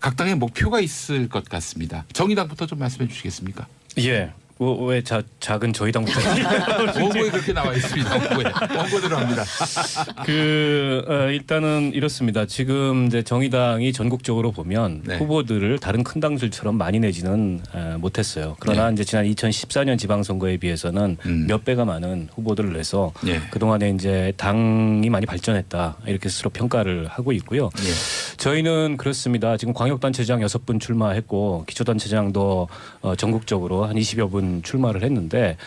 각 당의 목표가 있을 것 같습니다. 정의당부터 좀 말씀해 주시겠습니까? 예. 왜 작은 저희 당부터 원고에 그렇게 나와 있습니다. 원고대로 합니다. 일단은 이렇습니다. 지금 이제 정의당이 전국적으로 보면 네. 후보들을 다른 큰 당들처럼 많이 내지는 못했어요. 그러나 네. 이제 지난 2014년 지방선거에 비해서는 몇 배가 많은 후보들을 내서 네. 그 동안에 이제 당이 많이 발전했다 이렇게 스스로 평가를 하고 있고요. 네. 저희는 그렇습니다. 지금 광역단체장 6분 출마했고 기초단체장도 전국적으로 한 20여 분 출마를 했는데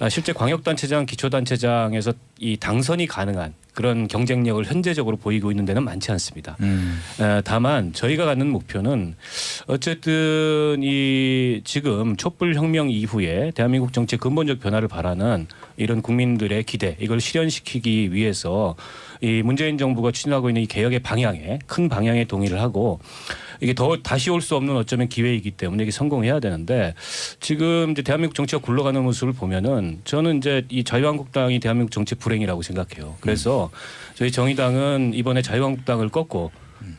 실제 광역단체장, 기초단체장에서 이 당선이 가능한 그런 경쟁력을 현재적으로 보이고 있는 데는 많지 않습니다. 다만 저희가 갖는 목표는 어쨌든 이 지금 촛불혁명 이후에 대한민국 정치의 근본적 변화를 바라는 이런 국민들의 기대 이걸 실현시키기 위해서 이 문재인 정부가 추진하고 있는 이 개혁의 방향에 큰 방향에 동의를 하고 이게 다시 올 수 없는 어쩌면 기회이기 때문에 이게 성공해야 되는데 지금 이제 대한민국 정치가 굴러가는 모습을 보면은 저는 이제 이 자유한국당이 대한민국 정치 불행이라고 생각해요. 그래서 저희 정의당은 이번에 자유한국당을 꺾고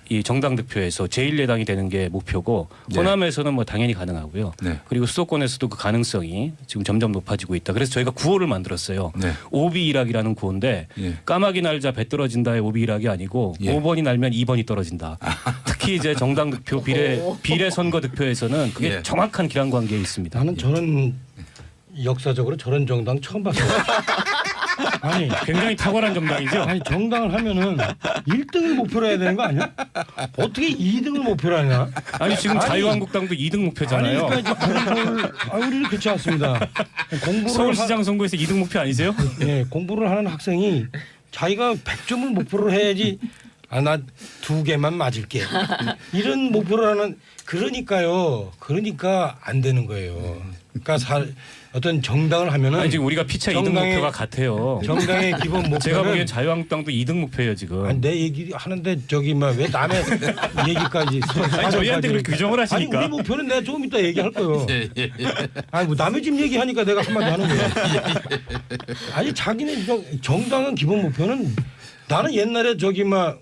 이 정당 득표에서 제1야당이 되는 게 목표고 네. 호남에서는 뭐 당연히 가능하고요. 네. 그리고 수도권에서도 그 가능성이 지금 점점 높아지고 있다. 그래서 저희가 구호를 만들었어요. 네. 오비일학이라는 구호인데 예. 까마귀 날자 배 떨어진다의 오비일학이 아니고 예. 5번이 날면 2번이 떨어진다. 특히 이제 정당 득표 비례 선거 득표에서는 그게 예. 정확한 기란 관계에 있습니다. 나는 저런 역사적으로 저런 정당 처음 봤어요. 아니 굉장히 탁월한 정당이죠. 아니 정당을 하면은 1등을 목표로 해야 되는 거 아니야? 어떻게 2등을 목표로 하냐? 아니 지금 아니, 자유한국당도 2등 목표잖아요. 아니 그러니까 우리는 그렇지 않습니다. 공부를 서울시장 선거에서 2등 목표 아니세요? 네, 공부를 하는 학생이 자기가 100점을 목표로 해야지. 나 2개만 맞을게. 이런 목표를 하는 그러니까요. 그러니까 안 되는 거예요. 그러니까 어떤 정당을 하면은 아니 지금 우리가 피차 2등 목표가 같아요. 정당의 기본 목표는 제가 보기엔 자유한국당도 2등 목표예요 지금. 아니, 내 얘기 하는데 저기 왜 남의 얘기까지 아니 저희한테 그렇게 규정을 하시니까. 아니 우리 목표는 내가 조금 이따 얘기할 거예요. 아니 뭐 남의 집 얘기하니까 내가 한마디 하는 거예요. 아니 자기네 정당은 기본 목표는 나는 옛날에 정말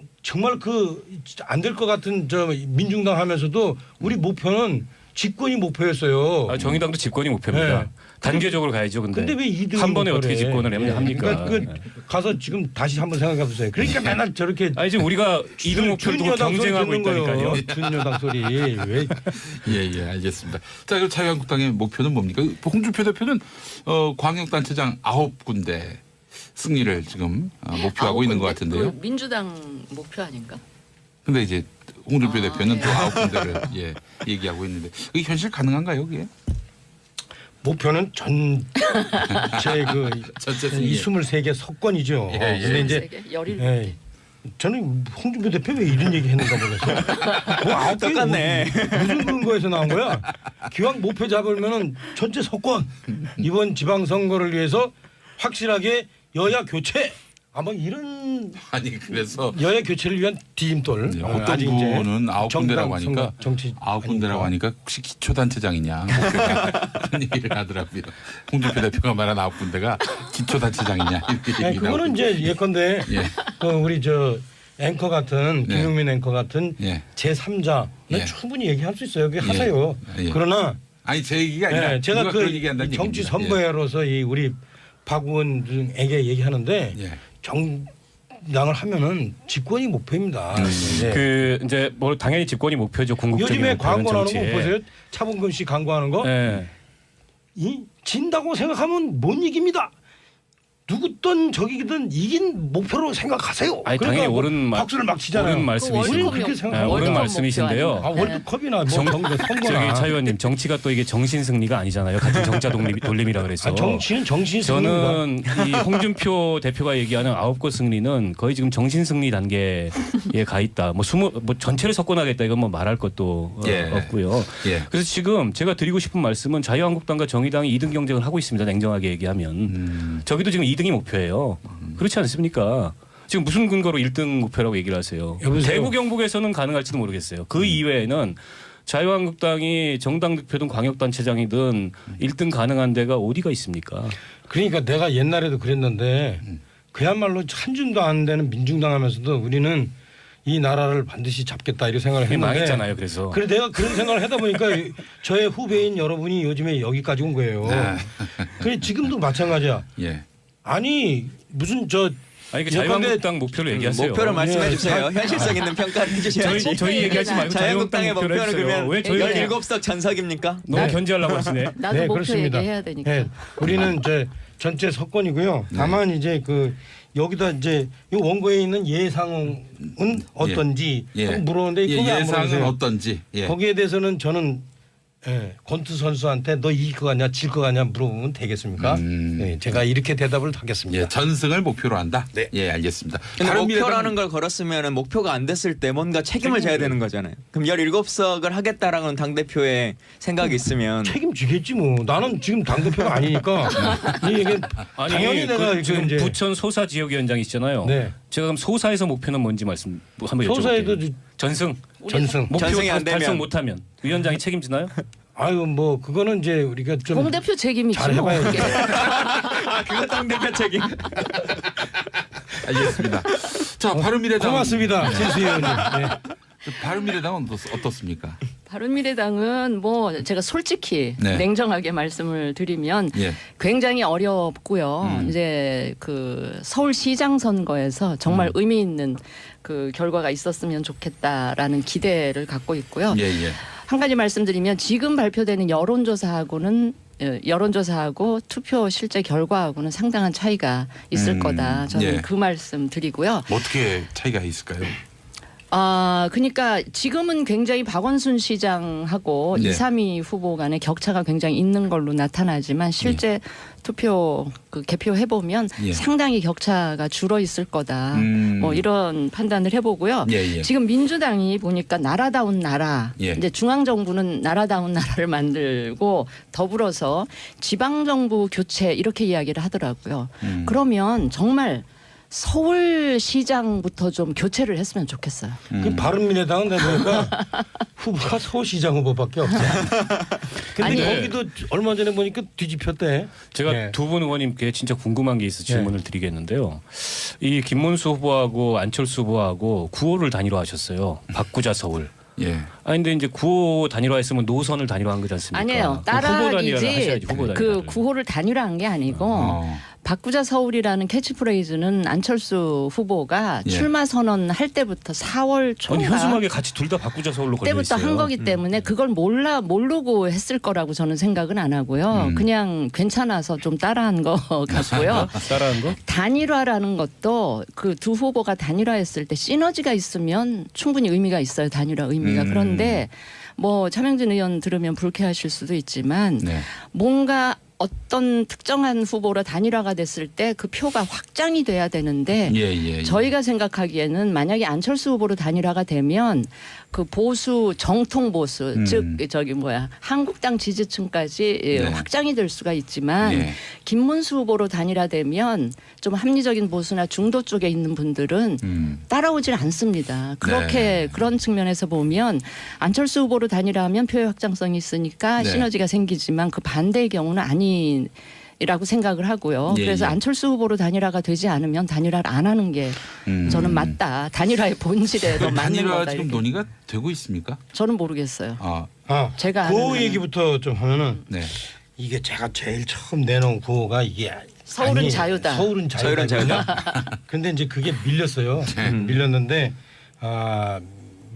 안 될 것 같은 민중당 하면서도 우리 목표는 집권이 목표였어요. 정의당도 집권이 목표입니다. 네. 단계적으로 가야죠. 근데 왜 2등 한 번에 어떻게 집권을 합니까? 그러니까 가서 지금 다시 한번 생각해 보세요. 그러니까 맨날 저렇게 아니 지금 우리가 2등 목표를 두고 경쟁하고 있다니까요. 준여당 소리 왜? 예, 알겠습니다. 자, 그럼 자유한국당의 목표는 뭡니까? 홍준표 대표는 광역단체장 9군데 승리를 지금 목표하고 있는 것 같은데요. 민주당 목표 아닌가? 근데 이제 홍준표 대표는 또 9군데를 얘기하고 있는데 이게 현실 가능한가요, 그게? 목표는 전체 전체 이 23개 석권이죠. 예. 근데 이제 예. 저는 홍준표 대표 왜 이런 얘기 했는가 모르겠어요. 뭐 9개 똑같네. 무슨 근거에서 나온 거야? 기왕 목표 잡으면은 전체 석권 이번 지방선거를 위해서 확실하게 여야 교체 아마 이런 그래서 여야 교체를 위한 디딤돌. 어떤 분은 9군데라고 하니까 정치 9군데라고 하니까 혹시 기초단체장이냐 목표가 그런 얘기를 하더라고요. 홍준표 대표가 말한 9군데가 기초단체장이냐 이렇게 얘기를 하고. 그거는 이제 예컨대 우리 앵커 같은 김용민 앵커 같은 제3자는 충분히 얘기할 수 있어요. 그게 하세요. 그러나 아니 제 얘기가 아니라 제가 그런 얘기한다는 정치 얘기입니다. 선거회로서 우리 박 의원에게 얘기하는데 정당을 하면은 집권이 목표입니다. 이제 뭐 당연히 집권이 목표죠. 궁극적인 요즘에 목표는 광고하는 거 정치에. 보세요. 차범근 씨 광고하는 거. 네. 진다고 생각하면 못 이깁니다. 누구든 저기든 이긴 목표로 생각하세요. 아니 당연히 옳은 박수를 막 치잖아요. 옳은 말씀이시고 그렇게 생각하고 옳은 말씀이신데요. 월드컵이나 뭐 선거나. 차 의원님 정치가 또 이게 정신 승리가 아니잖아요. 같은 정자 돌림이라 그래서. 정치는 정신 승리입니다. 저는 이 홍준표 대표가 얘기하는 9곳 승리는 거의 지금 정신 승리 단계에 가 있다. 뭐 전체를 석권하겠다 이건 뭐 말할 것도 없고요. 그래서 지금 제가 드리고 싶은 말씀은 자유한국당과 정의당이 2등 경쟁을 하고 있습니다. 냉정하게 얘기하면 저기도 지금 2등이 목표예요. 그렇지 않습니까? 지금 무슨 근거로 1등 목표라고 얘기를 하세요? 여보세요? 대구 경북에서는 가능할지도 모르겠어요. 그 이외에는 자유한국당이 정당 득표든 광역단체장이든 1등 가능한 데가 어디가 있습니까? 그러니까 내가 옛날에도 그랬는데 그야말로 한 줌도 안 되는 민중당 하면서도 우리는 이 나라를 반드시 잡겠다 이런 생각을 이미 했는데 망했잖아요. 그래서 그래 내가 그런 생각을 하다 보니까 저의 후배인 여러분이 요즘에 여기까지 온 거예요. 그래 지금도 마찬가지야. 예. 아니 무슨 아니 그 예컨대 자유한국당 목표를 얘기하세요. 목표를 말씀해 예. 주세요. 현실성 있는 평가를 해주셔야지. 저희 얘기하지 말고 자유한국당의 자유한국당 목표는 해주세요. 왜 그러면 저희 17석 전석입니까? 너무 견제하려고 하시네. 나도 네, 목표 그렇습니다. 얘기해야 되니까. 네, 우리는 이제 전체 석권이고요. 다만 이제 그 여기다 이제 이 원고에 있는 예상은 어떤지 예. 물었는데 예, 거기 안 예상은 물어보세요. 어떤지. 예. 거기에 대해서는 저는 권투 선수한테 너 이길 것 같냐 질 것 같냐 물어보면 되겠습니까? 네, 제가 이렇게 대답을 하겠습니다. 예, 전승을 목표로 한다. 네. 예, 알겠습니다. 근데 바른미래당- 목표라는 걸 걸었으면 목표가 안 됐을 때 뭔가 책임을 져야 되는 거잖아요. 그럼 17석을 하겠다라는 당대표의 생각이 있으면 책임지겠지 뭐. 나는 지금 당 대표가 아니니까 이 얘기 아니 당연히 내가 그 지금 이제 부천 소사 지역위원장이시잖아요. 네. 제가 그럼 소사에서 목표는 뭔지 말씀 한번 여쭤볼게요. 소사에도 전승 전승. 목표 전승이 안 되면. 달성 못하면 위원장이 책임지나요? 아유 뭐 그거는 이제 우리가 좀 공 대표 책임이지. 잘 뭐. 해봐야지. 아 그거 당대표 책임. 알겠습니다. 자, 바른미래당 고맙습니다, 진수 의원님. 네. 바른미래당은 어떻습니까? 바른미래당은 뭐 제가 솔직히 네. 냉정하게 말씀을 드리면 예. 굉장히 어렵고요. 이제 그 서울시장 선거에서 정말 의미 있는 그 결과가 있었으면 좋겠다라는 기대를 갖고 있고요. 예, 예. 한 가지 말씀드리면 지금 발표되는 여론조사하고 투표 실제 결과하고는 상당한 차이가 있을 거다. 저는 예. 그 말씀 드리고요. 어떻게 차이가 있을까요? 그러니까 지금은 굉장히 박원순 시장하고 네. 2, 3위 후보 간의 격차가 굉장히 있는 걸로 나타나지만 실제 투표 그 개표해 보면 예. 상당히 격차가 줄어 있을 거다. 뭐 이런 판단을 해보고요. 예, 예. 지금 민주당이 보니까 나라다운 나라, 예. 이제 중앙 정부는 나라다운 나라를 만들고 더불어서 지방 정부 교체 이렇게 이야기를 하더라고요. 그러면 정말 서울시장부터 좀 교체를 했으면 좋겠어요. 그 바른미래당은 내가 보니까 후보가 서울시장 후보밖에 없어요. 근데 아니. 거기도 얼마 전에 보니까 뒤집혔대. 제가 네. 두 분 의원님께 진짜 궁금한 게 있어 질문을 드리겠는데요. 이 김문수 후보하고 안철수 후보하고 구호를 단일화하셨어요. 바꾸자 서울. 예. 아니 근데 이제 구호 단일화했으면 노선을 단일화한 거지 않습니까? 아니에요. 그럼 후보 단일화를 따라하기지 하셔야지. 후보 그 단일화를. 구호를 단일화한 게 아니고 어. 바꾸자 서울이라는 캐치프레이즈는 안철수 후보가 예. 출마 선언할 때부터 4월 아니 초인가 현수막에 같이 둘 다 바꾸자 서울로 걸려 때부터 있어요. 한 거기 때문에 그걸 모르고 했을 거라고 저는 생각은 안 하고요. 그냥 괜찮아서 좀 따라한 거 같고요. 따라한 거? 단일화라는 것도 그 두 후보가 단일화했을 때 시너지가 있으면 충분히 의미가 있어요. 단일화 의미가. 그런데 뭐 차명진 의원 들으면 불쾌하실 수도 있지만 네. 뭔가 어떤 특정한 후보로 단일화가 됐을 때 그 표가 확장이 돼야 되는데 예, 예. 저희가 생각하기에는 만약에 안철수 후보로 단일화가 되면 그 보수 정통 보수 즉 저기 한국당 지지층까지 네. 확장이 될 수가 있지만 예. 김문수 후보로 단일화되면 좀 합리적인 보수나 중도 쪽에 있는 분들은 따라오질 않습니다. 그렇게 네. 그런 측면에서 보면 안철수 후보로 단일화하면 표의 확장성이 있으니까 네. 시너지가 생기지만 그 반대의 경우는 아니라고 생각을 하고요. 예, 그래서 예. 안철수 후보로 단일화가 되지 않으면 단일화를 안 하는 게 저는 맞다. 단일화의 본질에 더 맞는 단일화 거다. 지금 이렇게. 논의가 되고 있습니까? 저는 모르겠어요. 아, 제가 아는 구호 한은. 얘기부터 좀 하면은 네. 이게 제가 제일 처음 내놓은 구호가 이게 서울은 아니, 자유다. 서울은 자유다. 서울은 자유다. 근데 이제 그게 밀렸어요. 네.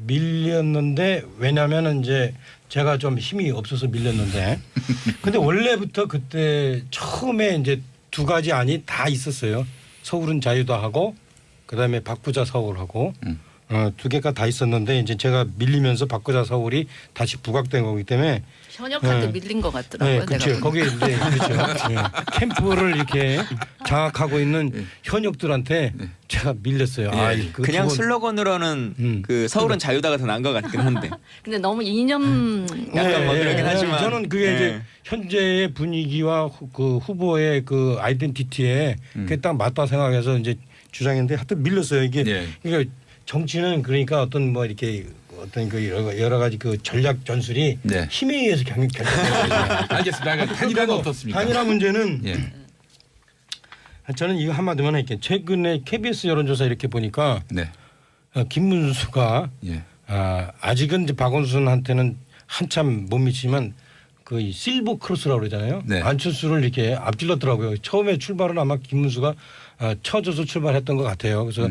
밀렸는데 왜냐면은 이제 제가 좀 힘이 없어서 밀렸는데 근데 원래부터 그때 처음에 이제 두 가지 안이 다 있었어요. 서울은 자유다 하고 그다음에 바꾸자 서울하고 두 개가 다 있었는데 이제 제가 밀리면서 바꾸자 서울이 다시 부각된 거기 때문에 현역한테 네. 밀린 것 같더라고요. 네, 그렇죠. 내가 거기에 이제 그렇죠. 네. 캠프를 이렇게 장악하고 있는 현역들한테 제가 밀렸어요. 예. 그 그냥 두 번- 슬로건으로는 그 서울은 자유다가 더 나은 것 같긴 한데. 근데 너무 이념 약간 뭐 그러긴 하지만. 저는 그게 네. 이제 현재의 분위기와 그 후보의 그 아이덴티티에 그게 딱 맞다 생각해서 이제 주장했는데 하여튼 밀렸어요. 이게 예. 그러니까 정치는 그러니까 어떤 뭐 이렇게 어떤 그 여러 가지 그 전략 전술이 네. 힘에 의해서 결정돼요. 알겠습니다. 단일화는 어떻습니까? 단일화 문제는 예. 저는 이거 한마디만 할게요. 최근에 KBS 여론조사 이렇게 보니까 네. 김문수가 예. 아직은 이제 박원순한테는 한참 못 미치지만 그 실버 크로스라고 그러잖아요. 네. 안철수를 이렇게 앞질렀더라고요. 처음에 출발은 아마 김문수가 쳐줘서 출발했던 것 같아요. 그래서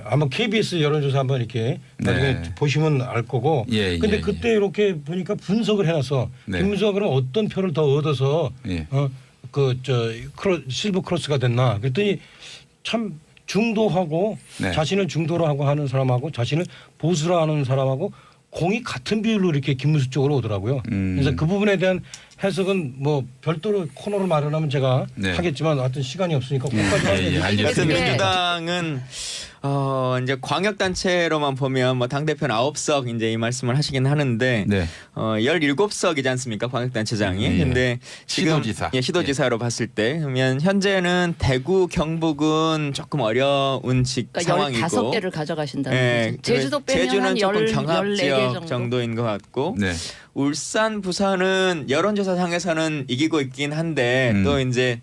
아마 KBS 여론조사 한번 이렇게 나중에 네. 보시면 알 거고. 예, 근데 예, 그때 이렇게 보니까 분석을 해놨어. 네. 김문수가 그럼 어떤 표를 더 얻어서 예. 실버 크로스가 됐나. 그랬더니 참 중도하고 네. 자신을 중도로 하고 하는 사람하고 자신을 보수로 하는 사람하고 공이 같은 비율로 이렇게 김문수 쪽으로 오더라고요. 그래서 그 부분에 대한 해석은 뭐 별도로 코너를 마련하면 제가 네. 하겠지만 하여튼 시간이 없으니까 거기까지 예, 예, 하면 알겠습니다. 하여튼 네. 민주당은 이제 광역단체로만 보면 뭐 당대표는 9석 이제 이 말씀을 하시긴 하는데 네. 17석이지 않습니까? 광역단체장이. 예, 예. 근데 지금 시도지사. 시도지사로 봤을 때 그러면 현재는 대구, 경북은 조금 어려운 그러니까 상황이고 15개를 가져가신다는 예, 거죠. 제주도 빼면 제주는 한 조금 14개 경합 지역 정도. 정도인 것 같고 네. 울산, 부산은 여론조사상에서는 이기고 있긴 한데 또 이제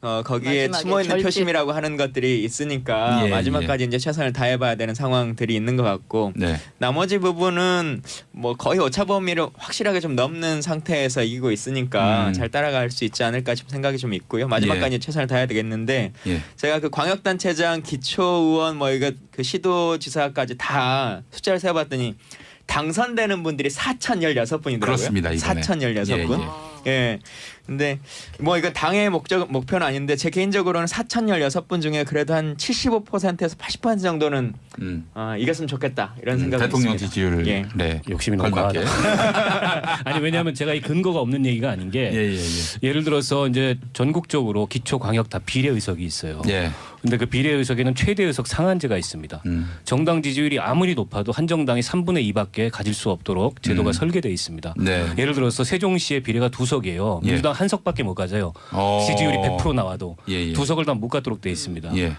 거기에 마지막에 숨어 있는 결집. 표심이라고 하는 것들이 있으니까 예, 마지막까지 이제 최선을 다해봐야 되는 상황들이 있는 것 같고 네. 나머지 부분은 뭐 거의 오차 범위를 확실하게 좀 넘는 상태에서 이기고 있으니까 잘 따라갈 수 있지 않을까 싶은 생각이 좀 있고요. 마지막까지 최선을 다해야 되겠는데 예. 제가 그 광역단체장, 기초의원 뭐 이거 그 시도지사까지 다 숫자를 세어봤더니 당선되는 분들이 4,016분이더라고요. 그렇습니다, 이번에. 4,016분. 예, 예. 근데 뭐 이거 당의 목표는 아닌데 제 개인적으로는 4,016분 중에 그래도 한 75%에서 80% 정도는 이겼으면 좋겠다 이런 생각이 대통령 있습니다. 지지율 예. 네. 욕심이 너무 걸맞게. 과하다. 아니 왜냐하면 제가 이 근거가 없는 얘기가 아닌 게 예, 예, 예. 예를 들어서 이제 전국적으로 기초 광역 다 비례 의석이 있어요. 예. 근데 그 비례 의석에는 최대 의석 상한제가 있습니다. 정당 지지율이 아무리 높아도 한 정당이 3분의 2밖에 가질 수 없도록 제도가 설계되어 있습니다. 네. 예를 들어서 세종시의 비례가 2석이에요. 예. 민주당 한 석밖에 못 가져요. 어. 지지율이 100% 나와도 예, 예. 2석을 다 못 갖도록 되어 있습니다. 예.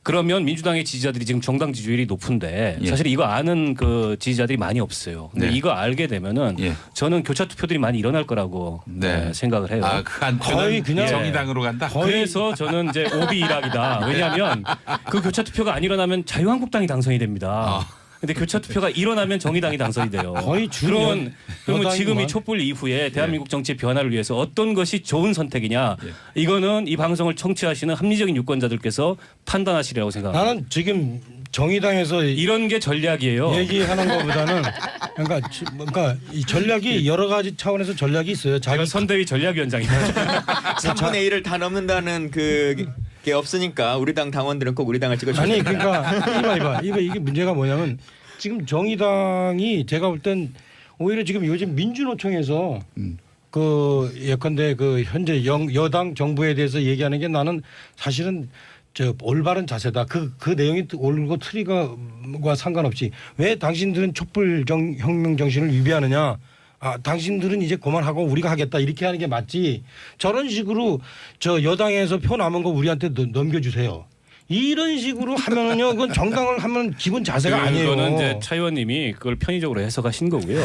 그러면 민주당의 지지자들이 지금 정당 지지율이 높은데 예. 사실 이거 아는 그 지지자들이 많이 없어요. 근데 네. 이거 알게 되면은 예. 저는 교차 투표들이 많이 일어날 거라고 네. 생각을 해요. 그 안테는 거의 그냥 정의당으로 간다. 그래서 저는 이제 오비 일학이다. 왜냐하면 그 교차 투표가 안 일어나면 자유한국당이 당선이 됩니다. 근데 교차 투표가 일어나면 정의당이 당선이 돼요. 거의 주 그러면 여당이구만. 지금 이 촛불 이후에 대한민국 정치의 변화를 위해서 어떤 것이 좋은 선택이냐 이거는 이 방송을 청취하시는 합리적인 유권자들께서 판단하시리라고 생각합니다. 나는 지금 정의당에서 이런 게 전략이에요. 얘기하는 것보다는 그러니까 이 전략이 여러 가지 차원에서 전략이 있어요. 제가 자기 선대위 전략위원장입니다. 3분의 1을 다 넘는다는 그게 없으니까 우리 당 당원들은 꼭 우리 당을 찍어주세요. 아니 그러니까 이게 문제가 뭐냐면 지금 정의당이 제가 볼 땐 오히려 지금 요즘 민주노총에서 그 예컨대 그 현재 여당 정부에 대해서 얘기하는 게 나는 사실은 저 올바른 자세다. 그 내용이 옳고 틀리가 상관없이 왜 당신들은 촛불 혁명 정신을 위배하느냐. 당신들은 이제 그만하고 우리가 하겠다 이렇게 하는 게 맞지. 저런 식으로 저 여당에서 표 남은 거 우리한테 넘겨주세요. 이런 식으로 하면은요, 그건 정당을 하면 기본 자세가 아니에요. 그거는 이제 차 의원님이 그걸 편의적으로 해석하신 거고요.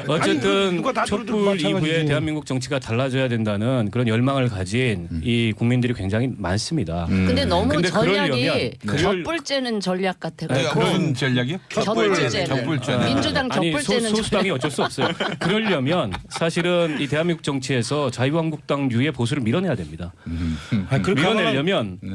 어쨌든 누가 다 들어도 촛불 이후에 마찬가지지. 대한민국 정치가 달라져야 된다는 그런 열망을 가진 이 국민들이 굉장히 많습니다. 근데 너무 근데 전략이 그러려면 겹불째는 전략 같아가지고 무슨 전략이요? 겹불째는 민주당 아니 겹불째는 소수당이 어쩔 수 없어요. 그러려면 사실은 이 대한민국 정치에서 자유한국당류의 보수를 밀어내야 됩니다.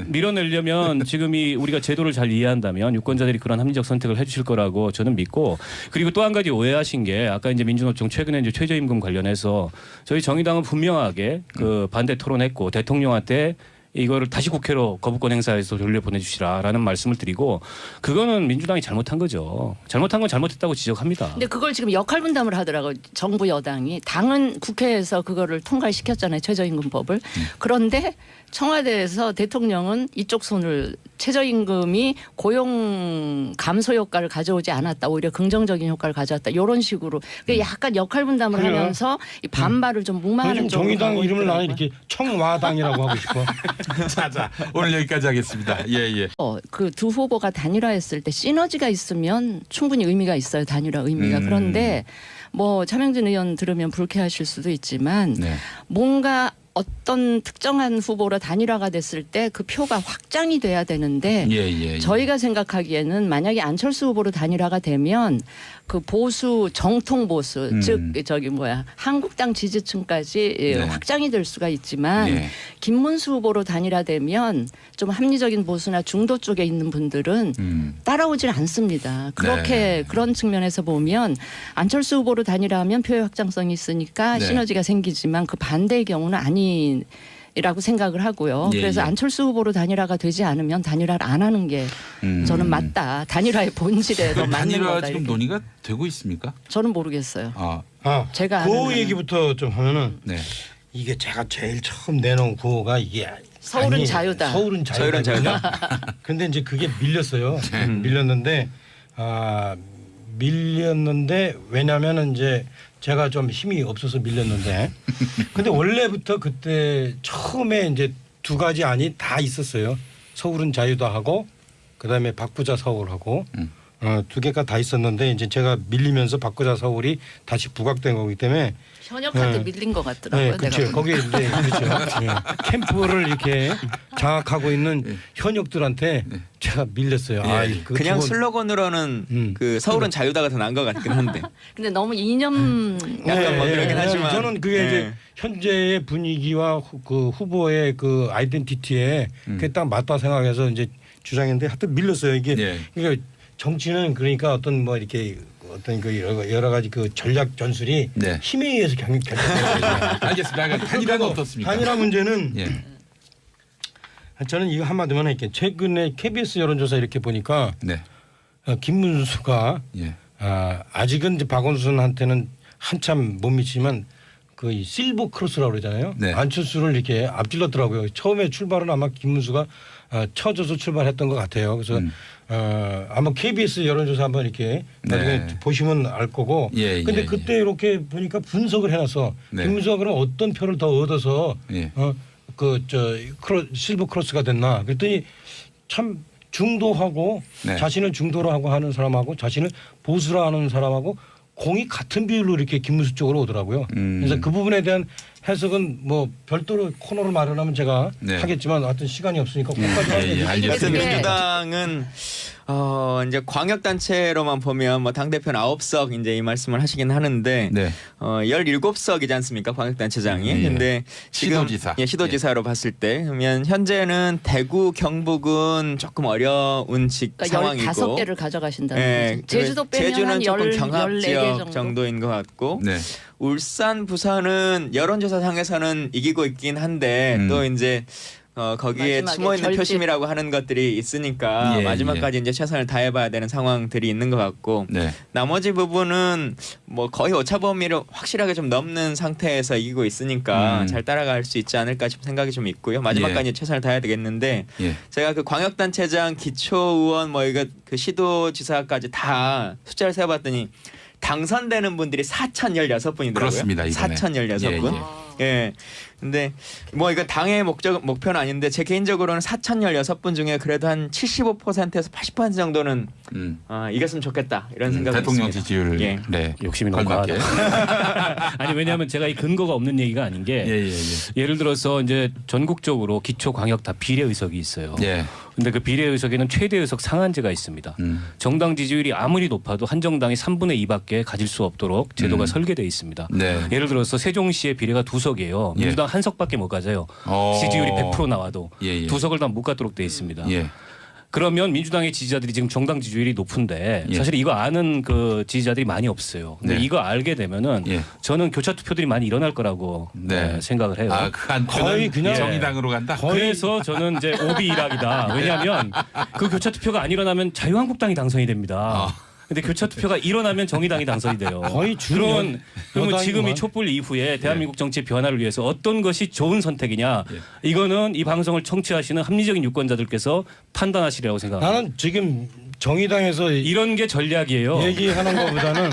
밀어내려면 지금 이 우리가 제도를 잘 이해한다면 유권자들이 그런 합리적 선택을 해주실 거라고 저는 믿고 그리고 또 한 가지 오해하신 게 아까 이제 민주노총 최근에 이제 최저임금 관련해서 저희 정의당은 분명하게 그 반대 토론했고 대통령한테 이거를 다시 국회로 거부권 행사해서 돌려보내주시라라는 말씀을 드리고 그거는 민주당이 잘못한 거죠. 잘못한 건 잘못했다고 지적합니다. 근데 그걸 지금 역할 분담을 하더라고요. 정부 여당이. 당은 국회에서 그거를 통과시켰잖아요. 최저임금법을. 그런데 청와대에서 대통령은 이쪽 손을 최저임금이 고용 감소 효과를 가져오지 않았다. 오히려 긍정적인 효과를 가져왔다. 이런 식으로 약간 역할 분담을 그래요? 하면서 이 반발을 좀 묵마하는 요즘 쪽으로 정의당 가고 이름을 나는 있더라고요. 이렇게 청와당이라고 하고 싶어. 자, 오늘 여기까지 하겠습니다. 예. 그 두 후보가 단일화했을 때 시너지가 있으면 충분히 의미가 있어요. 단일화 의미가. 그런데 뭐 차명진 의원 들으면 불쾌하실 수도 있지만 네. 뭔가 어떤 특정한 후보로 단일화가 됐을 때 그 표가 확장이 돼야 되는데 저희가 생각하기에는 만약에 안철수 후보로 단일화가 되면 그 보수 정통 보수 즉 한국당 지지층까지 확장이 될 수가 있지만 김문수 후보로 단일화되면 좀 합리적인 보수나 중도 쪽에 있는 분들은 따라오질 않습니다. 그렇게 그런 측면에서 보면 안철수 후보로 단일화하면 표의 확장성이 있으니까 시너지가 생기지만 그 반대의 경우는 아니라고 생각을 하고요. 그래서 안철수 후보로 단일화가 되지 않으면 단일화를 안 하는 게 저는 맞다. 단일화의 본질에 더 맞는 단일화 거다. 지금 이렇게. 논의가 되고 있습니까? 저는 모르겠어요. 제가 그 아는 얘기부터 좀 하면은 이게 제가 제일 처음 내놓은 구호가 이게 서울은 자유다. 서울은 자유다. 근데 이제 그게 밀렸어요. 밀렸는데 왜냐하면은 이제 제가 좀 힘이 없어서 밀렸는데 근데 원래부터 그때 처음에 이제 두 가지 안이 다 있었어요. 서울은 자유다 하고 그다음에 바꾸자 서울하고 두 개가 다 있었는데 이제 제가 밀리면서 바꾸자 서울이 다시 부각된 거기 때문에 현역한테 밀린 것 같더라고요. 그렇죠. 거기에 이제 그렇죠. 캠프를 이렇게 장악하고 있는 현역들한테 제가 밀렸어요. 그냥 슬로건으로는 그 서울은 자유다가 더 나은 것 같긴 한데. 근데 너무 이념 약간 뭐 그러긴 하지만 저는 그게 이제 현재의 분위기와 그 후보의 그 아이덴티티에 그게 딱 맞다 생각해서 이제 주장했는데 하여튼 밀렸어요. 이게 그러니까 정치는 그러니까 어떤 뭐 이렇게 어떤 그 여러 가지 그 전략 전술이 힘에 의해서 결정돼요. 알겠습니다. 단일화는 어떻습니까? 단일화 문제는 저는 이거 한마디만 할게요. 최근에 KBS 여론조사 이렇게 보니까 김문수가 아직은 이제 박원순한테는 한참 못 미치지만 그 실버 크로스라고 그러잖아요. 안철수를 이렇게 앞질렀더라고요. 처음에 출발은 아마 김문수가 쳐줘서 출발했던 것 같아요. 그래서 아마 KBS 여론조사 한번 이렇게 나중에 보시면 알 거고. 근데 그때 이렇게 보니까 분석을 해놨어. 김문수가 그럼 어떤 표를 더 얻어서 실버 크로스가 됐나. 그랬더니 참 중도하고 자신을 중도로 하고 하는 사람하고 자신을 보수로 하는 사람하고 공이 같은 비율로 이렇게 김문수 쪽으로 오더라고요. 그래서 그 부분에 대한 해석은 뭐 별도로 코너를 마련하면 제가 하겠지만 하여튼 시간이 없으니까 거기까지 하여튼 민주당은 이제 광역단체로만 보면 뭐 당대표는 9석 이제 이 말씀을 하시긴 하는데 17석이지 않습니까? 광역단체장이. 근데 지금 시도지사로 봤을 때 그러면 현재는 대구 경북은 조금 어려운 상황이고 15개를 가져가신다는 거죠. 제주도 빼면 제주는 조금 14개 경합 지역 정도인 것 같고 울산 부산은 여론조사상에서는 이기고 있긴 한데 또 이제 거기에 숨어 있는 표심이라고 하는 것들이 있으니까 마지막까지 이제 최선을 다해봐야 되는 상황들이 있는 것 같고 나머지 부분은 뭐 거의 오차 범위를 확실하게 좀 넘는 상태에서 이기고 있으니까 잘 따라갈 수 있지 않을까 싶은 생각이 좀 있고요. 마지막까지 최선을 다해야 되겠는데 제가 그 광역단체장, 기초의원 뭐 이거 그 시도지사까지 다 숫자를 세어봤더니 당선되는 분들이 4,016분이더라고요. 그렇습니다. 4,016분. 근데 뭐 이건 당의 목표는 아닌데 제 개인적으로는 4,016분 중에 그래도 한 75%에서 80% 정도는 이겼으면 좋겠다 이런 생각이 대통령 있습니다. 지지율 욕심이 너무 많아. 아니 왜냐하면 제가 이 근거가 없는 얘기가 아닌 게 예를 들어서 이제 전국적으로 기초 광역 다 비례 의석이 있어요. 근데 그 비례 의석에는 최대 의석 상한제가 있습니다. 정당 지지율이 아무리 높아도 한 정당이 3분의 2밖에 가질 수 없도록 제도가 설계되어 있습니다. 예를 들어서 세종시의 비례가 2석이에요. 민주당 1석밖에 못 가져요. 지지율이 100% 나와도 2석을 다 못 갖도록 되어 있습니다. 그러면 민주당의 지지자들이 지금 정당 지지율이 높은데 사실 이거 아는 그 지지자들이 많이 없어요. 근데 이거 알게 되면은 저는 교차 투표들이 많이 일어날 거라고 생각을 해요. 그 거의 그냥 정의당으로 간다. 그래서 저는 이제 오비 일학이다. 왜냐하면 그 교차 투표가 안 일어나면 자유한국당이 당선이 됩니다. 근데 교차 투표가 일어나면 정의당이 당선이 돼요. 거의 그러면 지금 이 촛불 이후에 대한민국 정치의 변화를 위해서 어떤 것이 좋은 선택이냐 이거는 이 방송을 청취하시는 합리적인 유권자들께서 판단하시리라고 생각합니다. 나는 지금 정의당에서 이런 게 전략이에요. 얘기하는 것보다는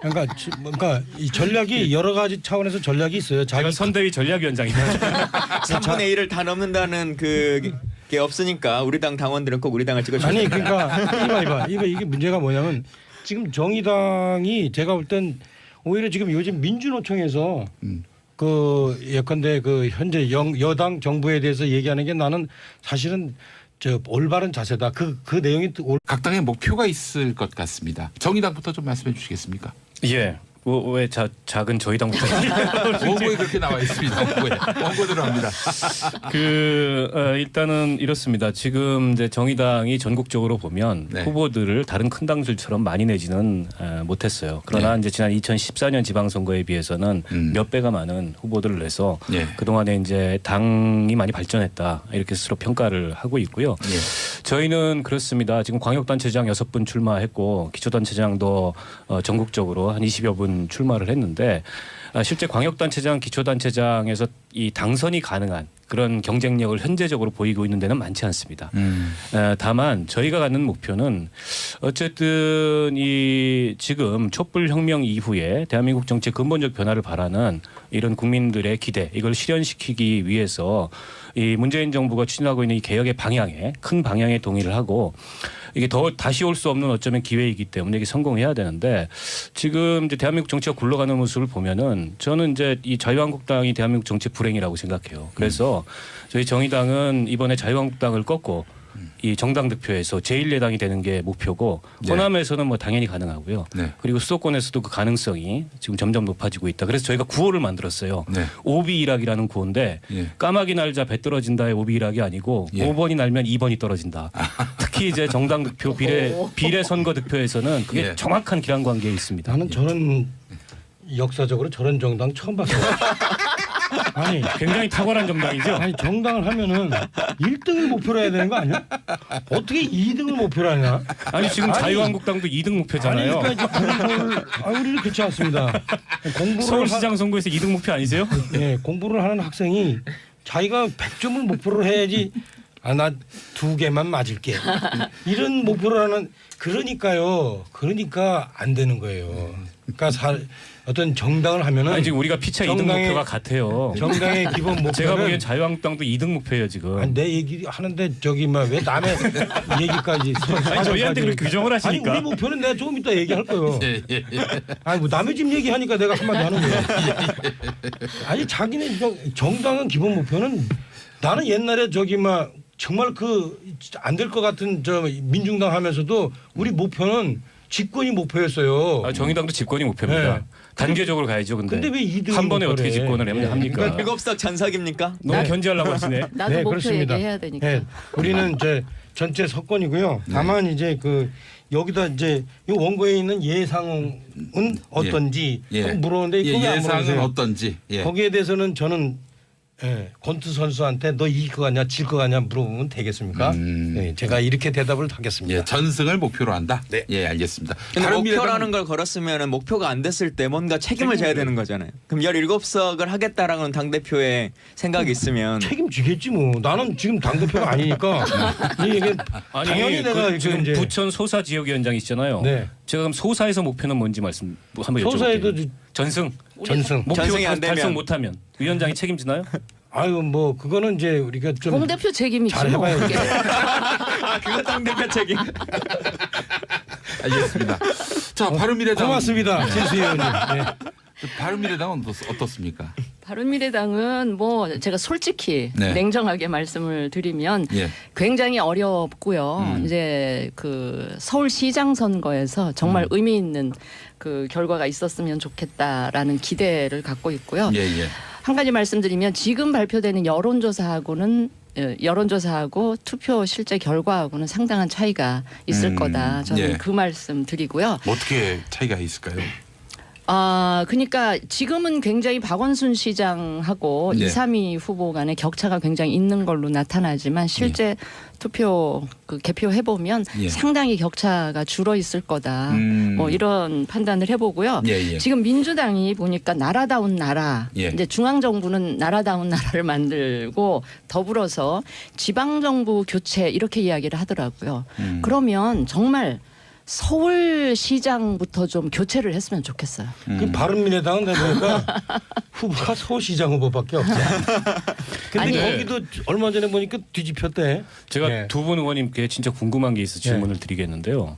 그러니까 이 전략이 여러 가지 차원에서 전략이 있어요. 제가 선대위 전략위원장입니다. 3분의 1을 다 넘는다는 게 없으니까 우리 당 당원들은 꼭 우리 당을 찍어주세요. 아니 그러니까 이게 문제가 뭐냐면 지금 정의당이 제가 볼 땐 오히려 지금 요즘 민주노총에서 그 예컨대 그 현재 여당 정부에 대해서 얘기하는 게 나는 사실은 저 올바른 자세다. 그 내용이 각 당의 목표가 있을 것 같습니다. 정의당부터 좀 말씀해 주시겠습니까? 예. 왜 작은 저희 당부터 원고에 그렇게 나와 있습니다. 원고대로 합니다. 일단은 이렇습니다. 지금 이제 정의당이 전국적으로 보면 네. 후보들을 다른 큰 당들처럼 많이 내지는 못했어요. 그러나 네. 이제 지난 2014년 지방선거에 비해서는 몇 배가 많은 후보들을 내서 네. 그 동안에 이제 당이 많이 발전했다 이렇게 스스로 평가를 하고 있고요. 네. 저희는 그렇습니다. 지금 광역단체장 6분 출마했고 기초단체장도 전국적으로 한 20여 분 출마를 했는데 실제 광역단체장, 기초단체장에서 이 당선이 가능한 그런 경쟁력을 현재적으로 보이고 있는 데는 많지 않습니다. 다만 저희가 갖는 목표는 어쨌든 이 지금 촛불혁명 이후에 대한민국 정치의 근본적 변화를 바라는 이런 국민들의 기대 이걸 실현시키기 위해서 이 문재인 정부가 추진하고 있는 이 개혁의 방향에 큰 방향에 동의를 하고 이게 더 다시 올 수 없는 어쩌면 기회이기 때문에 이게 성공해야 되는데 지금 이제 대한민국 정치가 굴러가는 모습을 보면은 저는 이제 이 자유한국당이 대한민국 정치 불행이라고 생각해요. 그래서 저희 정의당은 이번에 자유한국당을 꺾고 이 정당 득표에서 제1야당이 되는 게 목표고 네. 호남에서는 뭐 당연히 가능하고요. 네. 그리고 수도권에서도 그 가능성이 지금 점점 높아지고 있다. 그래서 저희가 구호를 만들었어요. 네. 오비일학이라는 구호인데 예. 까마귀 날자 배 떨어진다의 오비일학이 아니고 예. 5번이 날면 2번이 떨어진다. 특히 이제 정당 득표 비례 선거 득표에서는 그게 예. 정확한 기란 관계에 있습니다. 나는 저런 역사적으로 저런 정당 처음 봤어요. 아니 굉장히 탁월한 정당이죠. 아니 정당을 하면은 1등을 목표로 해야 되는 거 아니야? 어떻게 2등을 목표로 하냐? 아니 지금 아니, 자유한국당도 2등 목표잖아요. 아니 그러니까 이제 우리는 그렇지 않습니다. 공부를 서울시장 선거에서 2등 목표 아니세요? 예, 공부를 하는 학생이 자기가 100점을 목표로 해야지. 나 2개만 맞을게. 이런 목표를 하는 그러니까요. 그러니까 안 되는 거예요. 그러니까 어떤 정당을 하면은 아니 지금 우리가 피차 2등 목표가 같아요. 정당의 기본 목표는 제가 보기엔 자유한국당도 2등 목표예요 지금. 아니, 내 얘기 하는데 저기 왜 남의 얘기까지 아니, 저희한테 그렇게 규정을 하시니까. 아니 우리 목표는 내가 조금 이따 얘기할 거예요. 예, 예, 예. 아니 뭐 남의 집 얘기하니까 내가 한마디 하는 거예요. 아니 자기네 정당은 기본 목표는 나는 옛날에 정말 안 될 것 같은 민중당 하면서도 우리 목표는 집권이 목표였어요. 정의당도 집권이 목표입니다. 네. 단계적으로 가야죠. 근데 왜 2등 한 번에 어떻게 집권을 합니까? 그러니까 일곱석 전석입니까? 너무 견제하려고 하시네. 나도 네, 목표 그렇습니다. 얘기해야 되니까. 네, 우리는 이제 전체 석권이고요. 다만 이제 여기다 이제 이 원고에 있는 예상은 어떤지 예. 물어보는데 예, 거기 안 예상은 물어보세요. 어떤지. 예. 거기에 대해서는 저는 권투 선수한테 너 이길 것 같냐 질 것 같냐 물어보면 되겠습니까? 네, 제가 이렇게 대답을 하겠습니다. 예, 전승을 목표로 한다. 네, 예, 알겠습니다. 근데 바른미래당- 목표라는 걸 걸었으면 목표가 안 됐을 때 뭔가 책임을 져야 되는 거잖아요. 그럼 17석을 하겠다라는 당대표의 생각이 있으면 책임지겠지 뭐. 나는 지금 당 대표가 아니니까 이게 당연히 내가 지금 이제 부천 소사 지역위원장이시잖아요. 네. 제가 그럼 소사에서 목표는 뭔지 말씀 한번 여쭤볼게요. 소사에도 전승. 전승. 목표 전승이 안 되면. 달성 못하면 위원장이 책임지나요? 아유 뭐 그거는 이제 우리가 좀 공 대표 책임이지. 잘 뭐. 해봐야지. 그거 당대표 책임. 알겠습니다. 자, 바른미래당 고맙습니다, 진수 의원님. 네. 바른미래당은 어떻습니까? 바른미래당은 뭐 제가 솔직히 네. 냉정하게 말씀을 드리면 예. 굉장히 어렵고요. 이제 그 서울시장 선거에서 정말 의미 있는 그 결과가 있었으면 좋겠다라는 기대를 갖고 있고요. 예, 예. 한 가지 말씀드리면 지금 발표되는 여론조사하고 투표 실제 결과하고는 상당한 차이가 있을 거다. 저는 예. 그 말씀 드리고요. 뭐 어떻게 차이가 있을까요? 그러니까 지금은 굉장히 박원순 시장하고 네. 2, 3위 후보 간의 격차가 굉장히 있는 걸로 나타나지만 실제 투표 개표해 보면 예. 상당히 격차가 줄어 있을 거다. 뭐 이런 판단을 해보고요. 예, 예. 지금 민주당이 보니까 나라다운 나라, 예. 이제 중앙 정부는 나라다운 나라를 만들고 더불어서 지방 정부 교체 이렇게 이야기를 하더라고요. 그러면 정말 서울시장부터 좀 교체를 했으면 좋겠어요. 그 바른미래당은 보니까 후보가 서울시장 후보밖에 없어요. 근데 아니, 거기도 얼마 전에 보니까 뒤집혔대. 제가 예. 두 분 의원님께 진짜 궁금한 게 있어 질문을 드리겠는데요.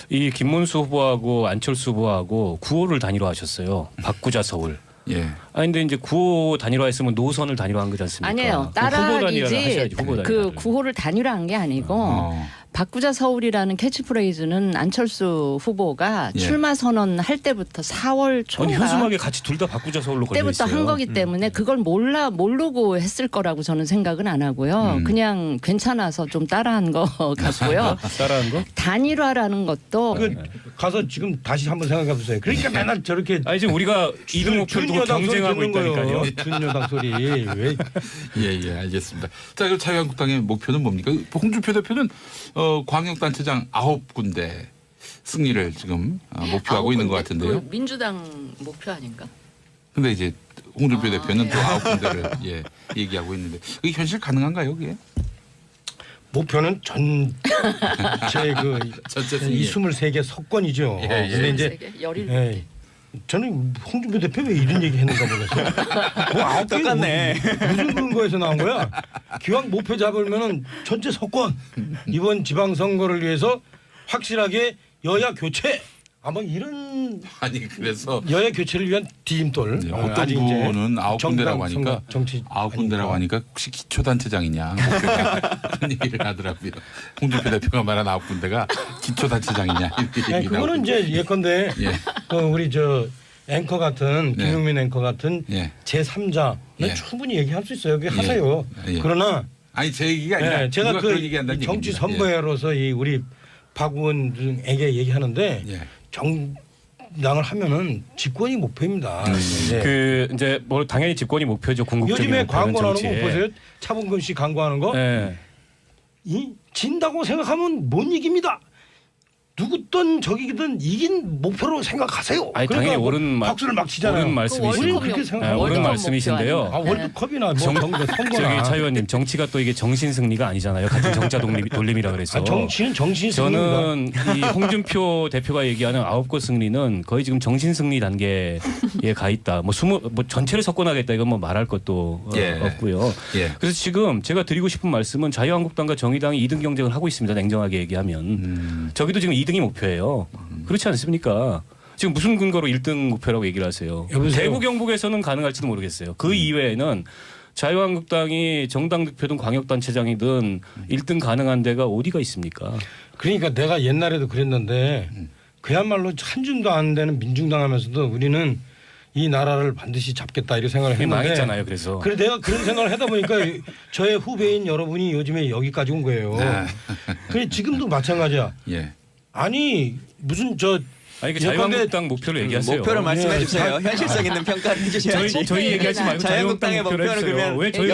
이 김문수 후보하고 안철수 후보하고 구호를 단일화하셨어요. 바꾸자 서울. 예. 아니 근데 이제 구호 단일화했으면 노선을 단일화한 거지 않습니까? 아니에요. 그럼 후보 단일화를 따라하기지 하셔야지, 후보 그 단일화를. 구호를 단일화한 게 아니고 어. 바꾸자 서울이라는 캐치프레이즈는 안철수 후보가 예. 출마 선언할 때부터 4월 아니 초인가 현수막에 같이 둘 다 바꾸자 서울로 걸려 때부터 있어요. 한 거기 때문에 그걸 모르고 했을 거라고 저는 생각은 안 하고요. 그냥 괜찮아서 좀 따라한 거 같고요. 따라한 거? 단일화라는 것도 그 가서 지금 다시 한번 생각해 보세요. 그러니까 맨날 저렇게 아니 지금 우리가 이등 목표를 두고 준여당 소리 경쟁하고 듣는 거예요. 있다니까요. 준여당 소리 왜 예, 알겠습니다. 자, 그럼 자유한국당의 목표는 뭡니까? 홍준표 대표는 광역단체장 9군데 승리를 지금 목표하고 있는 것 같은데요. 그 민주당 목표 아닌가? 근데 이제 홍준표 대표는 또 9군데를 예, 얘기하고 있는데 그게 현실 가능한가요, 그게? 목표는 전체 그 전체 이 승리. 23개 석권이죠. 예. 근데 이제 17개. 예. 저는 홍준표 대표 왜 이런 얘기 했는가 모르겠어요. 뭐 아홉 개 똑같네. 무슨 근거에서 나온 거야? 기왕 목표 잡으면은 전체 석권 이번 지방선거를 위해서 확실하게 여야 교체 아마 이런 아니 그래서 여야 교체를 위한 디딤돌 이제 어떤 아직 이제 분은 9군데라고 정당 하니까 선거 정치 9군데라고 아니까. 하니까 혹시 기초단체장이냐 그런 얘기를 하더라고요. 홍준표 대표가 말한 9군데가 기초단체장이냐 이렇게 아니, 얘기 그거는 이제 예컨대 예. 우리 저 앵커 같은 네. 김용민 앵커 같은 예. 제3자는 예. 충분히 얘기할 수 있어요. 그게 하세요. 예. 그러나 아니 제 얘기가 아니라 예, 제가 누가 그 그런 얘기한다는 정치 얘기입니다. 선거회로서 이 우리 박우원 등에게 얘기하는데 예. 정당을 하면은 집권이 목표입니다. 네. 그 이제 뭐 당연히 집권이 목표죠. 궁극적인 요즘에 목표는 광고 나오는 거 정치에. 보세요. 차범근 씨 광고하는 거. 예. 진다고 생각하면 못 이깁니다. 누구든 적이든 이긴 목표로 생각하세요. 아니, 그러니까 당연히 뭐 옳은 박수를 막 치잖아요. 옳은 말씀이신 우리는 월드컵 그렇게 목- 생각하고 옳은 월드컵 말씀이신데요. 목표 아닌가? 월드컵이나 뭐 정- 선거나 저기 차 의원님 정치가 또 이게 정신 승리가 아니잖아요. 같은 정자 돌림이라 그래서. 정치는 정신 승리입니다. 저는 이 홍준표 대표가 얘기하는 9곳 승리는 거의 지금 정신 승리 단계에 가 있다. 뭐 전체를 석권하겠다 이건 뭐 말할 것도 예. 없고요. 예. 그래서 지금 제가 드리고 싶은 말씀은 자유한국당과 정의당이 2등 경쟁을 하고 있습니다. 냉정하게 얘기하면. 저기도 지금 2등이 목표예요. 그렇지 않습니까? 지금 무슨 근거로 1등 목표라고 얘기를 하세요? 여보세요? 대구 경북에서는 가능할지도 모르겠어요. 그 이외에는 자유한국당이 정당 득표든 광역단체장이든 1등 가능한 데가 어디가 있습니까? 그러니까 내가 옛날에도 그랬는데 그야말로 한 줌도 안 되는 민중당 하면서도 우리는 이 나라를 반드시 잡겠다 이런 생각을 그게 했는데 망했잖아요. 그래서. 그래 내가 그런 생각을 하다 보니까 저의 후배인 여러분이 요즘에 여기까지 온 거예요. 그래 지금도 마찬가지야. 예. 아니 무슨 저 아니 그 예컨대 자유한국당 목표를 얘기하세요. 목표를 말씀해 예. 주세요. 현실성 있는 평가를 해주셔야지. 저희 얘기하지 말고 자유한국당 자유한국당의 목표를 목표는 해주세요. 그러면 왜 저희